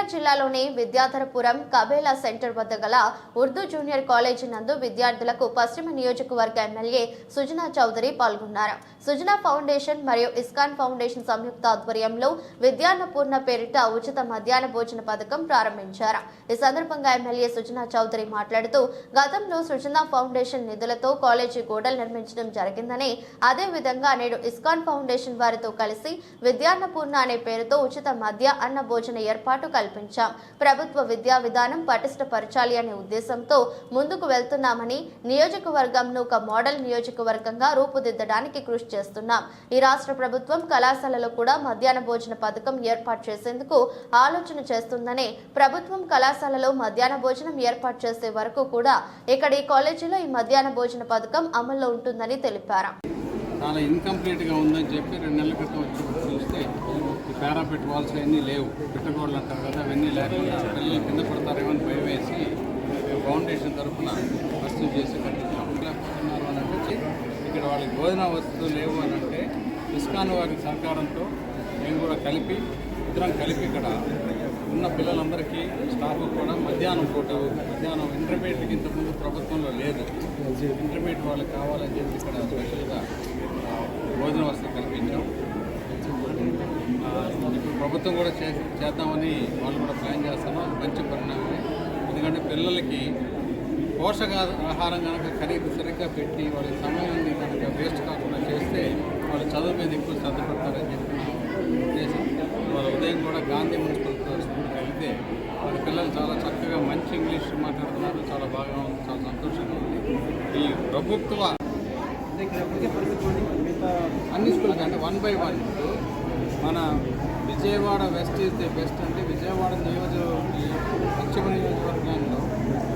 ఎన్టీఆర్ జిల్లాలోని విద్యాధరపురం కబేలా సెంటర్ వద్ద గల ఉర్దూ జూనియర్ కాలేజీ నందు విద్యార్థులకు పశ్చిమ నియోజకవర్గ ఎమ్మెల్యే సుజనా చౌదరి పాల్గొన్నారు. సుజనా ఫౌండేషన్ మరియు ఇస్కాన్ ఫౌండేషన్ సంయుక్త ఆధ్వర్యంలో విద్యాన్నపూర్ణ పేరిట ఉచిత మధ్యాహ్న భోజన పథకం ప్రారంభించారు. ఈ సందర్భంగా ఎమ్మెల్యే సుజనా చౌదరి మాట్లాడుతూ గతంలో సుజనా ఫౌండేషన్ నిధులతో కాలేజీ గోడలు నిర్మించడం జరిగిందని, అదే విధంగా నేడు ఇస్కాన్ ఫౌండేషన్ వారితో కలిసి విద్యాన్నపూర్ణ అనే పేరుతో ఉచిత మధ్య అన్న భోజన ఏర్పాటు కల్పించాం. ప్రభుత్వ విద్యా విధానం పటిష్టపరచాలి అనే ఉద్దేశంతో ముందుకు వెళ్తున్నామని, నియోజకవర్గంను ఒక మోడల్ నియోజకవర్గంగా రూపుదిద్దడానికి కృషి చేస్తున్నాం. ఈ రాష్ట్ర ప్రభుత్వం కళాశాలలో కూడా మధ్యాహ్న భోజన పథకం ఏర్పాటు చేసేందుకు ఆలోచన చేస్తుందని, ప్రభుత్వం కళాశాలలో మధ్యాహ్న భోజనం ఏర్పాటు చేసే వరకు కూడా ఇక్కడ ఈ కాలేజీలో ఈ మధ్యాహ్న భోజన పథకం అమల్లో ఉంటుందని తెలిపారు. చాలా ఇన్కంప్లీట్గా ఉందని చెప్పి 2 నెలల క్రితం వచ్చి చూస్తే ఈ పారాపెట్ వాల్స్ అవన్నీ లేవు, పిట్టగోడలు అంటారు కదా, అవన్నీ లేకుండా పిల్లలు కింద పడతారేమో అని భయం వేసి ఫౌండేషన్ తరఫున వస్తువులు చేసి కట్టించారు అని అంటే ఇక్కడ వాళ్ళకి భోజన వస్తువులు లేవు అని అంటే ఇస్కాన్ వారి సహకారంతో మేము కూడా ఇద్దరం కలిపి ఇక్కడ ఉన్న పిల్లలందరికీ స్టాఫ్ కూడా మధ్యాహ్నం ఇంటర్మీడియట్కి ఇంతకుముందు ప్రభుత్వంలో లేదు, ఇంటర్మీడియట్ వాళ్ళకి కావాలని చెప్పి ఇక్కడ స్పెషల్గా భోజన వస్తువు కల్పించాం. ఇప్పుడు ప్రభుత్వం కూడా చేద్దామని వాళ్ళు కూడా ప్లాన్ చేస్తున్నాం. మంచి పరిణామమే, ఎందుకంటే పిల్లలకి పోషకాహారం కనుక ఖరీదు సరిగ్గా పెట్టి వాళ్ళకి సమయాన్ని కనుక వేస్ట్ కాకుండా చేస్తే వాళ్ళు చదువు మీద ఎక్కువ శ్రద్ధ పెడతారని చెప్పి నా ఉద్దేశం. వాళ్ళ ఉదయం కూడా గాంధీ మున్సిపల్ స్కూల్కి వెళ్తే వాళ్ళ పిల్లలు చాలా చక్కగా మంచి ఇంగ్లీష్ మాట్లాడుతున్నారు, చాలా బాగా ఉంది, చాలా సంతోషంగా ఉంది. ఈ ప్రభుత్వ అన్ని స్కూల్కి అంటే 1 by 1 మన Vijayawada west is the best అంటే విజయవాడ పశ్చిమ నియోజకవర్గంలో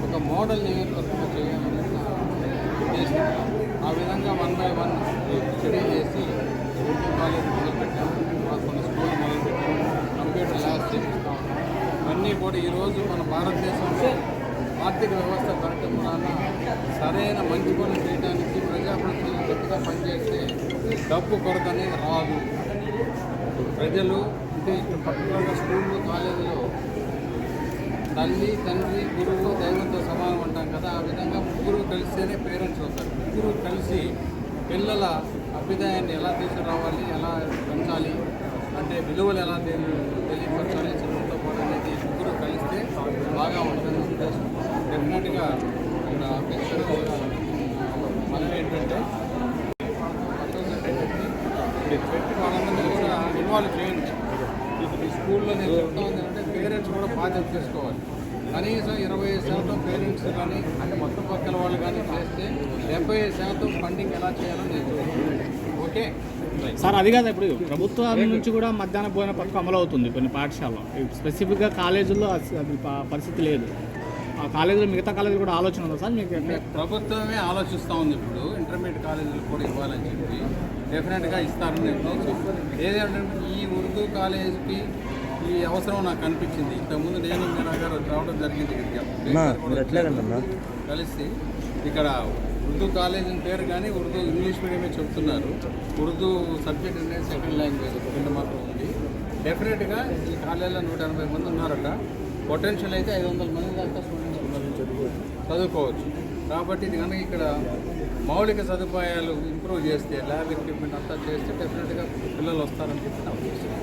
ఒక మోడల్ నియోజకవర్గంగా చేయాలని నా ఉద్దేశం. ఆ విధంగా 1 by 1 స్టడీ చేసి ఉర్దూ కాలేజ్ మొదలుపెట్టాము, కొన్ని స్కూల్ మొదలుపెట్టాము, కంప్యూటర్ ల్యాబ్స్ చేపిస్తాము. ఇవన్నీ కూడా ఈరోజు మన భారతదేశంలో ఆర్థిక వ్యవస్థ పెరగడం వలన సరైన మంచి పనులు చేయడానికి ప్రజాప్రతినిధులు గట్టిగా పనిచేస్తే డబ్బు కొరత అనేది రాదు. ప్రజలు అంటే పర్టికులర్గా స్కూళ్ళు కాలేజీలో తల్లి తండ్రి గురువు దైవంతో సమానం అంటాం కదా, ఆ విధంగా ముగ్గురు కలిస్తేనే పేరెంట్స్ అవుతారు. ముగ్గురు కలిసి పిల్లల అభ్యుదయాన్ని ఎలా తీసుకురావాలి, ఎలా పెంచాలి, అంటే విలువలు ఎలా తెలియపరచాలి చదువుతో పాటు అనేది ముగ్గురు కలిస్తే బాగా ఉంటుందని ఉద్దేశం. డెఫినెట్గా ఇక్కడ ఆఫీసర్ మనం ఏంటంటే పెట్టి వాళ్ళందరినీ కూడా ఇన్వాల్వ్ చేయండి. ఇప్పుడు ఈ స్కూల్లో నేను చెప్తా ఉంది అంటే పేరెంట్స్ కూడా బాధ్యత తీసుకోవాలి. కనీసం 25% పేరెంట్స్ కానీ అంటే మొత్తం పక్కల వాళ్ళు కానీ చేస్తే 70% ఫండింగ్ ఎలా చేయాలో నేను ఓకే సార్. అది కాదు, ఇప్పుడు ప్రభుత్వం నుంచి కూడా మధ్యాహ్న భోజన పథకం అమలు అవుతుంది కొన్ని పాఠశాలలో, స్పెసిఫిక్గా కాలేజీల్లో అది పరిస్థితి లేదు. ఆ కాలేజీలో మిగతా కాలేజీలు కూడా ఆలోచన ఉందా సార్ మీకు? ప్రభుత్వమే ఆలోచిస్తూ ఉంది ఇప్పుడు ఇంటర్మీడియట్ కాలేజీలు కూడా ఇవ్వాలని చెప్పి, డెఫినెట్గా ఇస్తారని ఏదేంటంటే ఈ ఉర్దూ కాలేజీకి ఈ అవసరం నాకు అనిపించింది. ఇంతకుముందు నేను మీరా గారు రావడం జరిగింది కలిసి ఇక్కడ ఉర్దూ కాలేజ్ అని పేరు కానీ ఉర్దూ ఇంగ్లీష్ మీడియమే చెప్తున్నారు. ఉర్దూ సబ్జెక్ట్ అనేది సెకండ్ లాంగ్వేజ్ కింద మాత్రం ఉంది. డెఫినెట్గా ఈ కాలేజీలో 180 మంది ఉన్నారట. పొటెన్షియల్ అయితే 500 మంది దాకా స్టూడెంట్స్ చదువుకోవచ్చు. కాబట్టి ఇది కనుక ఇక్కడ మౌలిక సదుపాయాలు ఇంప్రూవ్ చేస్తే, ల్యాబ్ ఎక్విప్మెంట్ అంతా చేస్తే డెఫినెట్గా పిల్లలు వస్తారని చెప్పి నా ఉద్దేశం.